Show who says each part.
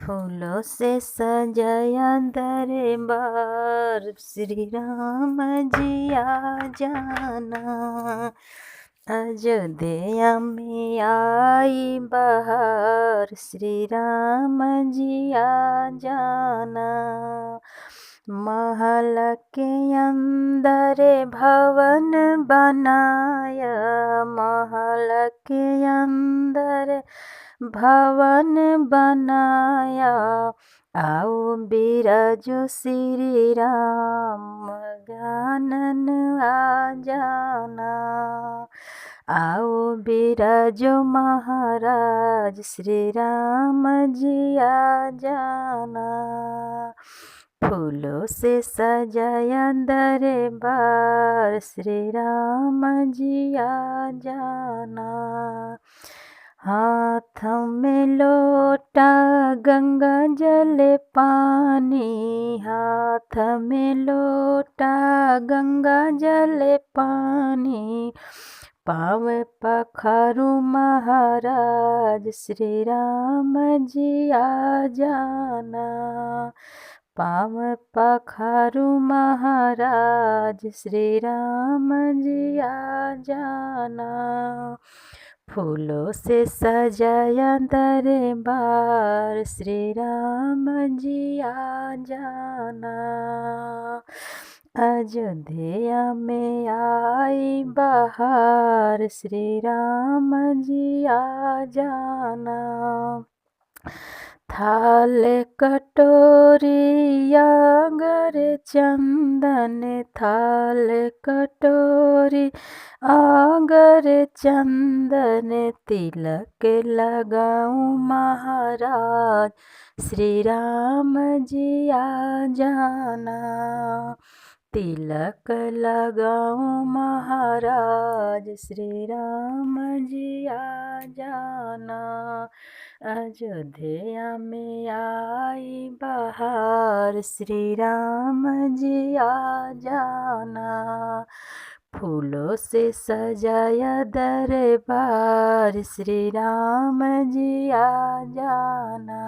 Speaker 1: फूलों से सजाया दरबार, श्री राम जी आ जाना। अयोध्या में आई बहार, श्री राम जी आ जाना। महल के अंदर भवन बनाया, महल के अंदर भवन बनाया। आओ बिराजो श्री राम, गजानन आ जाना। आओ बिराजो महाराज, श्री राम जी आ जाना। फूलों से सजाया दरबार, श्री राम जी आ जाना। हाथ में लोटा गंगा जल पानी, हाथ में लोटा गंगा जल पानी। पाँव पखारू महाराज, श्री राम जी आ जाना। पाँव पखारू महाराज, श्री राम जी आ जाना। फूलों से सजाया दरबार, श्री राम जी आ जाना। अयोध्या में आई बहार, श्री राम जी आ जाना। थाल कटोरी अगर चंदन, थाल कटोरी अगर चंदन। तिलक लगाऊं महाराज, श्री राम जी आ जाना। तिलक लगाऊं महाराज, श्री राम जी आ जाना। अयोध्या में आई बहार, श्री राम जी आ जाना। फूलों से सजाया दरबार, श्री राम जी आ जाना।